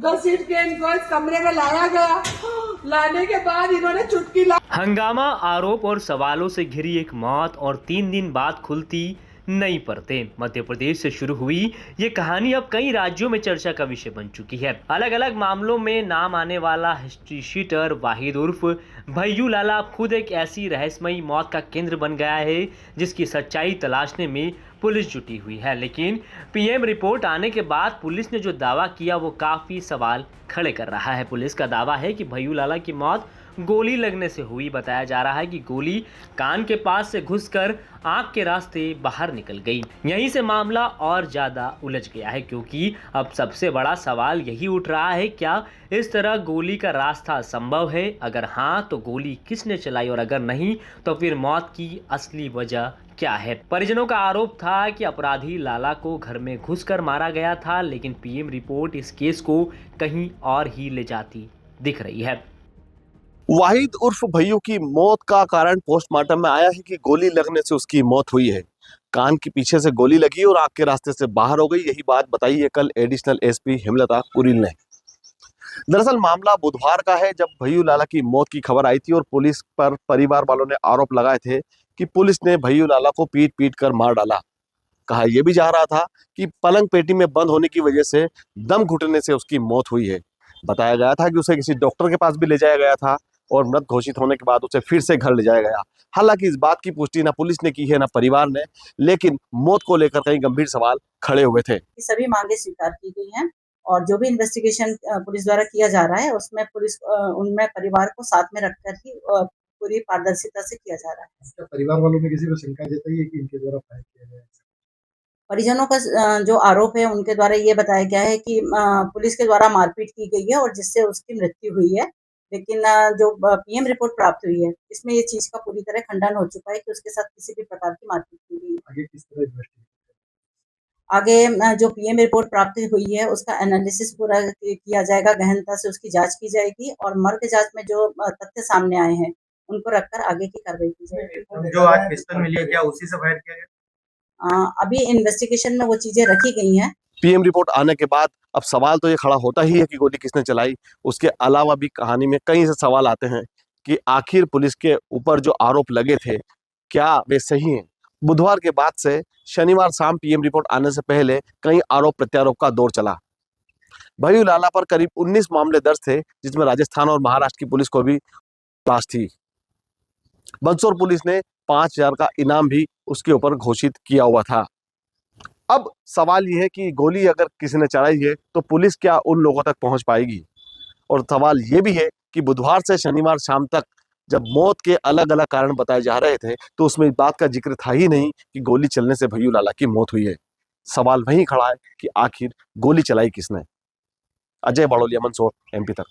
घसीट के इनको इस कमरे में लाया गया। लाने के बाद इन्होंने चुटकी ला। हंगामा, आरोप और सवालों से घिरी एक मौत और 3 दिन बाद खुलती नई परतें। मध्य प्रदेश से शुरू हुई ये कहानी अब कई राज्यों में चर्चा का विषय बन चुकी है। अलग अलग मामलों में नाम आने वाला हिस्ट्री शीटर वाहिद उर्फ भैयू लाला खुद एक ऐसी रहस्यमयी मौत का केंद्र बन गया है जिसकी सच्चाई तलाशने में पुलिस जुटी हुई है। लेकिन पीएम रिपोर्ट आने के बाद पुलिस ने जो दावा किया वो काफ़ी सवाल खड़े कर रहा है। पुलिस का दावा है कि भैयू लाला की मौत गोली लगने से हुई। बताया जा रहा है कि गोली कान के पास से घुसकर आंख के रास्ते बाहर निकल गई। यहीं से मामला और ज़्यादा उलझ गया है, क्योंकि अब सबसे बड़ा सवाल यही उठ रहा है, क्या इस तरह गोली का रास्ता संभव है? अगर हाँ तो गोली किसने चलाई, और अगर नहीं तो फिर मौत की असली वजह क्या है? परिजनों का आरोप था कि अपराधी लाला को घर में घुसकर मारा गया था, लेकिन पीएम रिपोर्ट इस केस को कहीं और ही ले जाती दिख रही है। वाहिद उर्फ भैयू की मौत का कारण पोस्टमार्टम में आया है कि गोली लगने से उसकी मौत हुई है। कान के पीछे से गोली लगी और आंख के रास्ते से बाहर हो गई। यही बात बताई है कल एडिशनल एसपी हेमलता कुरिल ने। दरअसल मामला बुधवार का है, जब भैयू लाला की मौत की खबर आई थी और पुलिस पर परिवार वालों ने आरोप लगाए थे कि पुलिस ने भैयू लाला को पीट पीट कर मार डाला। कहा यह भी जा रहा था कि पलंग पेटी में बंद होने की वजह से दम घुटने से उसकी मौत हुई है। बताया गया था कि उसे किसी डॉक्टर के पास भी ले जाया गया था और मृत घोषित होने के बाद उसे फिर से घर ले जाया गया। हालांकि इस बात की पुष्टि ना पुलिस ने की है ना परिवार ने, लेकिन मौत को लेकर कई गंभीर सवाल खड़े हुए थे। सभी मांगे स्वीकार की गई हैं और जो भी इन्वेस्टिगेशन पुलिस द्वारा किया जा रहा है उसमें पुलिस उनमें परिवार को साथ में रखकर ही पूरी पारदर्शिता से किया जा रहा है। क्या परिवार वालों ने किसी को शंका जताई है कि इनके द्वारा फायर किया गया है? परिजनों का जो आरोप है उनके द्वारा ये बताया गया है कि पुलिस के द्वारा मारपीट की गई है और जिससे उसकी मृत्यु हुई है। लेकिन जो पीएम रिपोर्ट प्राप्त हुई है इसमें ये चीज का पूरी तरह खंडन हो चुका है कि उसके साथ किसी भी प्रकार की मारपीट की गई है। आगे किस तरह इन्वेस्टिगेशन? आगे जो पीएम रिपोर्ट प्राप्त हुई है उसका एनालिसिस पूरा किया जाएगा, गहनता से उसकी जांच की जाएगी और मर्ग जांच में जो तथ्य सामने आए हैं उनको रखकर आगे की कार्रवाई की जाएगी। जो आज पिस्टल मिली है क्या उसी से फायर किया गया? अभी इन्वेस्टिगेशन में वो चीजें रखी गई हैं। पीएम रिपोर्ट आने के बाद अब सवाल तो ये खड़ा होता ही है कि गोली किसने चलाई। उसके अलावा भी कहानी में कई से सवाल आते हैं कि आखिर पुलिस के ऊपर जो आरोप लगे थे क्या वे सही हैं। बुधवार के बाद से शनिवार शाम पीएम रिपोर्ट आने से पहले कई आरोप प्रत्यारोप का दौर चला। भैयू लाला पर करीब 19 मामले दर्ज थे, जिसमें राजस्थान और महाराष्ट्र की पुलिस को भी तलाश थी। मंदसौर पुलिस ने 5,000 का इनाम भी उसके ऊपर घोषित किया हुआ था। अब सवाल यह है कि गोली अगर किसी ने चलाई है तो पुलिस क्या उन लोगों तक पहुंच पाएगी। और सवाल यह भी है कि बुधवार से शनिवार शाम तक जब मौत के अलग अलग कारण बताए जा रहे थे तो उसमें इस बात का जिक्र था ही नहीं कि गोली चलने से भैयू लाला की मौत हुई है। सवाल वहीं खड़ा है कि आखिर गोली चलाई किसने। अजय बड़ोलिया, मंदसौर, एमपी तक।